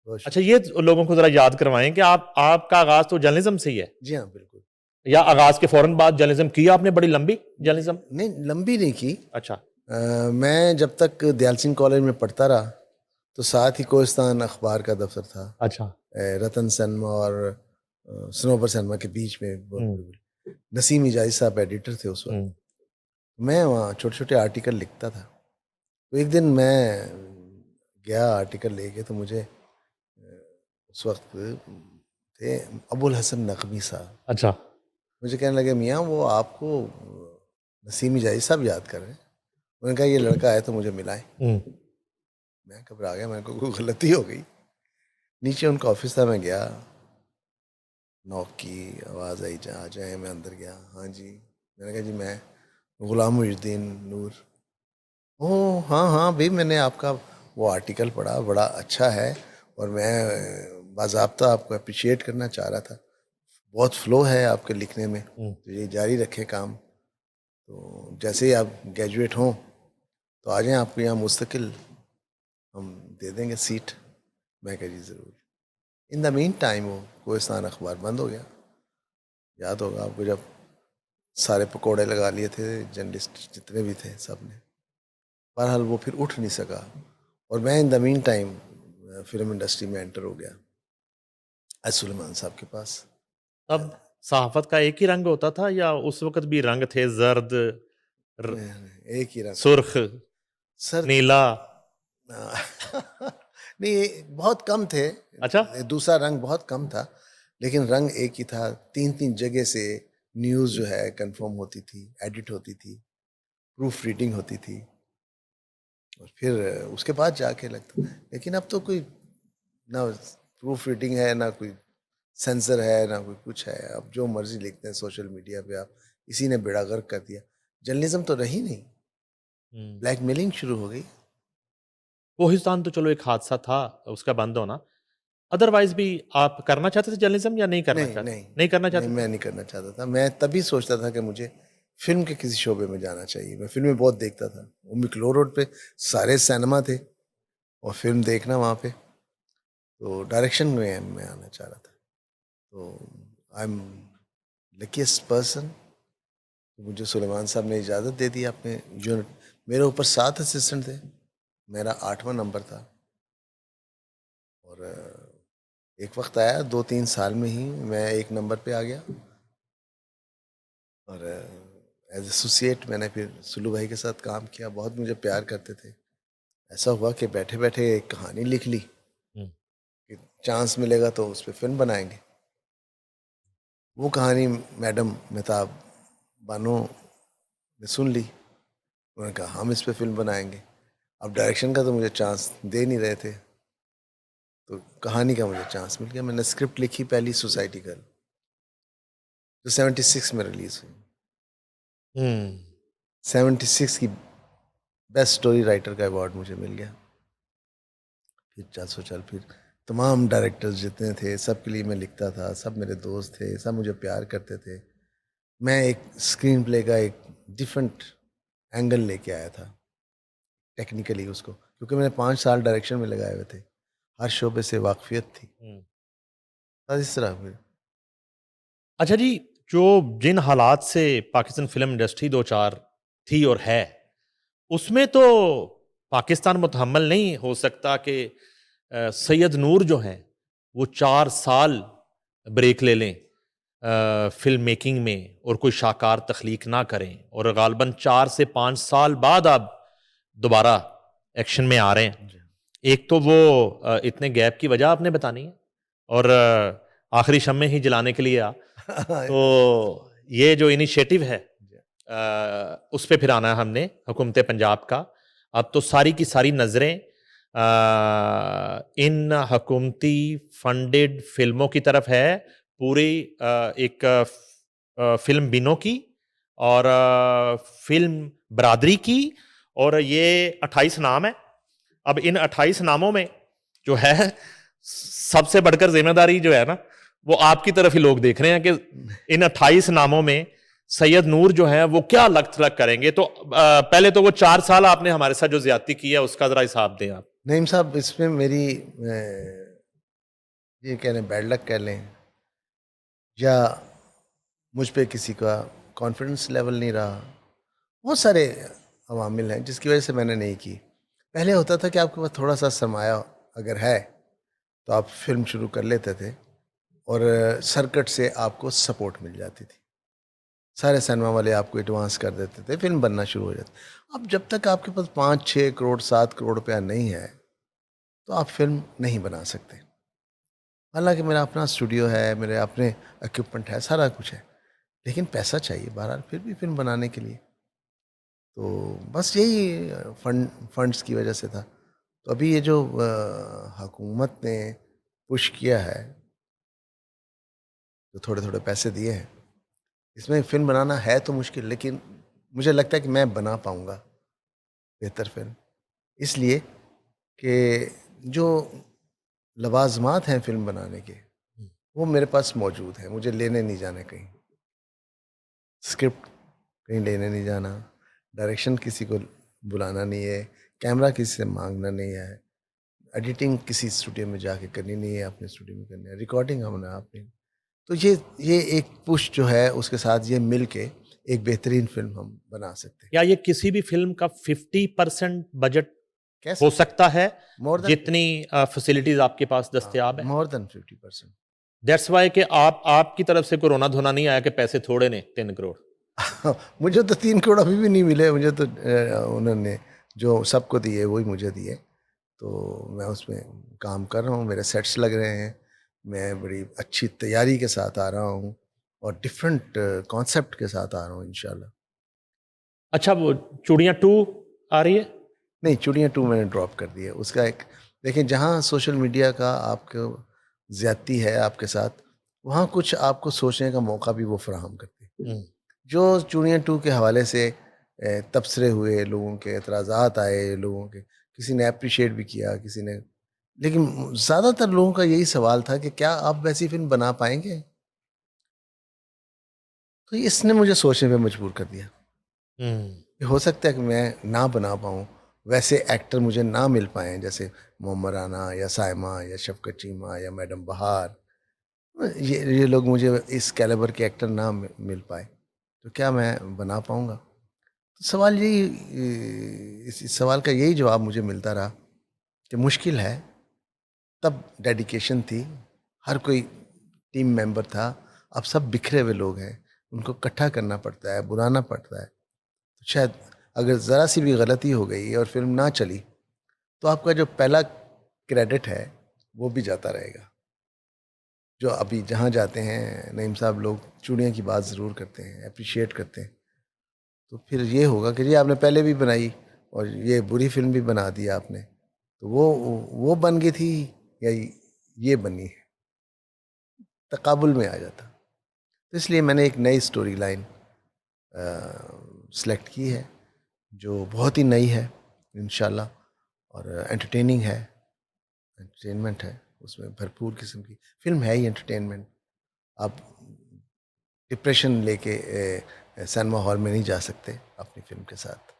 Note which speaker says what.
Speaker 1: बहुत
Speaker 2: अच्छा, ये लोगों को जरा याद करवाएं कि आपका आगाज तो जर्नलिज्म से ही है।
Speaker 1: जी हाँ, बिल्कुल।
Speaker 2: या आगाज के फौरन बाद जर्नलिज्म की आपने, बड़ी लंबी जर्नलिज्म?
Speaker 1: नहीं, लंबी नहीं की।
Speaker 2: अच्छा।
Speaker 1: मैं जब तक दयाल सिंह कॉलेज में पढ़ता रहा तो साथ ही कोहिस्तान अखबार का दफ्तर था।
Speaker 2: अच्छा।
Speaker 1: रतन सिनेमा और सनोबर सिनेमा के बीच में
Speaker 2: हम्म।
Speaker 1: नसीम इजाज़ी साहब एडिटर थे उस वक्त।
Speaker 2: हम्म।
Speaker 1: मैं वहाँ छोटे छोटे आर्टिकल लिखता था। तो एक दिन मैं गया आर्टिकल लेके, तो मुझे उस वक्त थे अबुल हसन नकवी साहब।
Speaker 2: अच्छा।
Speaker 1: मुझे कहने लगे, मियाँ वो आपको नसीम इजाज़ी साहब याद कर रहे हैं। उन्होंने कहा ये लड़का है तो मुझे मिलाएं।
Speaker 2: हम्म।
Speaker 1: मैं घबरा गया, मेरे को कोई गलती हो गई। नीचे उनका ऑफिस था, मैं गया, नॉक की, आवाज़ आई आ जाए। मैं अंदर गया। हाँ जी। मैंने कहा जी मैं गुलाम मुहिउद्दीन नूर। ओह हाँ हाँ भाई, मैंने आपका वो आर्टिकल पढ़ा, बड़ा अच्छा है और मैं बाज़ाब्ता आपको अप्रिशिएट करना चाह रहा था। बहुत फ्लो है आपके लिखने में, तो ये जारी रखें काम। तो जैसे ही आप ग्रेजुएट हों तो आ जाएं, आपको यहाँ मुस्तकिल हम दे देंगे सीट। मैं कह जी ज़रूर। इन द मीन टाइम वो कोहिस्तान अखबार बंद हो गया। याद होगा आपको, जब सारे पकोड़े लगा लिए थे जर्नलिस्ट जितने भी थे सब ने। बहरहाल वो फिर उठ नहीं सका और मैं in the mean time film industry में एंटर हो गया सुलेमान साहब के पास।
Speaker 2: तब सहाफत का एक ही रंग होता था या उस वक्त भी रंग थे, जर्द, र-
Speaker 1: एक ही रंग
Speaker 2: सुर्ख,
Speaker 1: सर।
Speaker 2: नीला?
Speaker 1: नहीं, बहुत कम थे।
Speaker 2: अच्छा।
Speaker 1: दूसरा रंग बहुत कम था, लेकिन रंग एक ही था। तीन तीन जगह से न्यूज़ जो है कंफर्म होती थी, एडिट होती थी, प्रूफ रीडिंग होती थी और फिर उसके बाद जाके लगता। लेकिन अब तो कोई ना प्रूफ रीडिंग है, ना कोई सेंसर है, ना कोई कुछ है। अब जो मर्जी लिखते हैं सोशल मीडिया पे आप, इसी ने बेड़ा गर्क कर दिया। जर्नलिज्म तो रही नहीं, ब्लैकमेलिंग शुरू हो गई।
Speaker 2: कोहिस्तान तो चलो एक हादसा था उसका बंद होना, अदरवाइज भी आप करना चाहते थे जर्नलिज्म या नहीं करना
Speaker 1: नहीं
Speaker 2: चाहते?
Speaker 1: नहीं
Speaker 2: नहीं करना
Speaker 1: नहीं,
Speaker 2: चाहते थे?
Speaker 1: मैं नहीं करना चाहता था। मैं तभी सोचता था कि मुझे फिल्म के किसी शोबे में जाना चाहिए। मैं फिल्में बहुत देखता था। वो मिकलो रोड पे सारे सिनेमा थे और फिल्म देखना वहाँ पे। तो डायरेक्शन में मैं आना चाह रहा था। तो आई एम लकीस्ट पर्सन, मुझे सुलेमान साहब ने इजाज़त दे दी अपने यूनिट। मेरे ऊपर 7 असिस्टेंट थे, मेरा 8वां नंबर था। और एक वक्त आया 2-3 साल में ही मैं 1 नंबर पे आ गया। और एज एसोसिएट मैंने फिर सुल्लू भाई के साथ काम किया। बहुत मुझे प्यार करते थे। ऐसा हुआ कि बैठे बैठे एक कहानी लिख ली
Speaker 2: हम्म।
Speaker 1: कि चांस मिलेगा तो उस पर फिल्म बनाएंगे। वो कहानी मैडम मेहताब बानो ने सुन ली। उन्होंने कहा हम इस पे फिल्म बनाएंगे। अब डायरेक्शन का तो मुझे चांस दे नहीं रहे थे, तो कहानी का मुझे चांस मिल गया। मैंने स्क्रिप्ट लिखी पहली, सोसाइटी गर्ल, जो 76 में रिलीज हुई।
Speaker 2: हम्म।
Speaker 1: 76 की बेस्ट स्टोरी राइटर का अवार्ड मुझे मिल गया। फिर चल फिर तमाम डायरेक्टर्स जितने थे सबके लिए मैं लिखता था। सब मेरे दोस्त थे, सब मुझे प्यार करते थे। मैं एक स्क्रीन प्ले का एक डिफरेंट एंगल लेके आया था टेक्निकली उसको, क्योंकि मैंने 5 साल डायरेक्शन में लगाए हुए थे। हर शोबे से वाकफियत थी। बस इस तरह फिर।
Speaker 2: अच्छा जी, जो जिन हालात से पाकिस्तान फिल्म इंडस्ट्री दो चार थी और है, उसमें तो पाकिस्तान मुतहम्मल नहीं हो सकता कि सैयद नूर जो हैं वो 4 साल ब्रेक ले लें फिल्म मेकिंग में और कोई शाकार तख्लीक ना करें, और गालबन 4 से 5 साल बाद आप दोबारा एक्शन में आ रहे हैं। एक तो वो इतने गैप की वजह आपने बतानी है, और आखिरी शम्मे ही जलाने के लिए तो ये जो इनिशिएटिव है उस पे फिर आना है हमने, हुकूमत पंजाब का। अब तो सारी की सारी नज़रें इन हुकूमती फंडेड फिल्मों की तरफ है। पूरी एक फिल्म बिनों की और फिल्म बरादरी की, और ये 28 नाम है। अब इन 28 नामों में जो है सबसे बढ़कर जिम्मेदारी जो है ना, वो आपकी तरफ ही लोग देख रहे हैं कि इन 28 नामों में सैयद नूर जो है वो क्या लग थलग करेंगे। तो पहले तो वो 4 साल आपने हमारे साथ जो ज्यादती की है उसका जरा हिसाब दें आप।
Speaker 1: नईम साहब, इसमें मेरी ये कह लें बैड लक कह लें, या मुझ पे किसी का कॉन्फिडेंस लेवल नहीं रहा, बहुत सारे अवामिल हैं जिसकी वजह से मैंने नहीं की। पहले होता था कि आपके पास थोड़ा सा सरमाया अगर है तो आप फिल्म शुरू कर लेते थे और सर्कट से आपको सपोर्ट मिल जाती थी। सारे सिनेमा वाले आपको एडवांस कर देते थे, फिल्म बनना शुरू हो जाती। अब जब तक आपके पास 5-6 करोड़ 7 करोड़ रुपया नहीं है तो आप फिल्म नहीं बना सकते। हालांकि मेरा अपना स्टूडियो है, मेरे अपने इक्विपमेंट है, सारा कुछ है, लेकिन पैसा चाहिए बहरहाल फिर भी फिल्म बनाने के लिए। तो बस यही फंड्स की वजह से था। तो अभी ये जो हुकूमत ने पुश किया है, जो थोड़े थोड़े पैसे दिए हैं, इसमें फिल्म बनाना है तो मुश्किल, लेकिन मुझे लगता है कि मैं बना पाऊंगा बेहतर फिल्म, इसलिए कि जो लवाजमात हैं फिल्म बनाने के वो मेरे पास मौजूद हैं। मुझे लेने नहीं जाने कहीं, स्क्रिप्ट कहीं लेने नहीं जाना, डायरेक्शन किसी को बुलाना नहीं है, कैमरा किसी से मांगना नहीं है, एडिटिंग किसी स्टूडियो में जाके करनी नहीं है, अपने स्टूडियो में करनी है, रिकॉर्डिंग हमने आपने। तो ये एक पुश जो है उसके साथ ये मिल के एक बेहतरीन फिल्म हम बना सकते हैं।
Speaker 2: या ये किसी भी फिल्म का 50% बजट
Speaker 1: कह
Speaker 2: हो
Speaker 1: सकते
Speaker 2: सकता है,
Speaker 1: मोर देन
Speaker 2: जितनी फैसिलिटीज आपके पास दस्तयाब है?
Speaker 1: More than 50%।
Speaker 2: दैट्स वाई कि आपकी तरफ से कोरोना धोना नहीं आया कि पैसे थोड़े ने 3 करोड़।
Speaker 1: मुझे तो 3 करोड़ अभी भी नहीं मिले, मुझे तो उन्होंने जो सबको दिए वही मुझे दिए। तो मैं उसमें काम कर रहा हूँ, मेरे सेट्स लग रहे हैं, मैं बड़ी अच्छी तैयारी के साथ आ रहा हूँ और डिफरेंट कॉन्सेप्ट के साथ आ रहा हूँ इंशाल्लाह।
Speaker 2: अच्छा, वो चूड़ियां 2 आ रही है?
Speaker 1: नहीं, चूड़ियाँ 2 मैंने ड्रॉप कर दी है। उसका एक देखिए, जहाँ सोशल मीडिया का आपको ज़्यादती है आपके साथ, वहाँ कुछ आपको सोचने का मौका भी वो फराहम करती है।
Speaker 2: हम्म।
Speaker 1: जो चूड़ियाँ 2 के हवाले से तबसरे हुए, लोगों के एतराज़ात आए, लोगों के किसी ने एप्रिशिएट भी किया, किसी ने, लेकिन ज़्यादातर लोगों का यही सवाल था कि क्या आप वैसी फ़िल्म बना पाएँगे? तो इसने मुझे सोचने पे मजबूर कर दिया।
Speaker 2: हम्म।
Speaker 1: कि हो सकता है कि मैं ना बना पाऊँ, वैसे एक्टर मुझे ना मिल पाएँ जैसे मोहम्मद राना या सायमा या शफ़क़त चीमा या मैडम बहार। ये लोग मुझे इस कैलिबर के एक्टर ना मिल पाए, तो क्या मैं बना पाऊँगा? तो सवाल यही इस सवाल का यही जवाब मुझे मिलता रहा कि मुश्किल है। तब डेडिकेशन थी, हर कोई टीम मेंबर था, अब सब बिखरे हुए लोग हैं, उनको इकट्ठा करना पड़ता है, बुलाना पड़ता है। तो शायद अगर ज़रा सी भी गलती हो गई और फ़िल्म ना चली, तो आपका जो पहला क्रेडिट है, वो भी जाता रहेगा। जो अभी जहाँ जाते हैं नईम साहब, लोग चूड़ियों की बात ज़रूर करते हैं, एप्रिशिएट करते हैं। तो फिर ये होगा कि जी आपने पहले भी बनाई और ये बुरी फ़िल्म भी बना दी आपने, तो वो बन गई थी या ये बनी है, तकाबुल में आ जाता। तो इसलिए मैंने एक नई स्टोरी लाइन सेलेक्ट की है, जो बहुत ही नई है इंशाल्लाह, और एंटरटेनिंग है, एंटरटेनमेंट है, उसमें भरपूर किस्म की फ़िल्म है ही एंटरटेनमेंट। आप डिप्रेशन लेके सिनेमा हॉल में नहीं जा सकते अपनी फ़िल्म के साथ।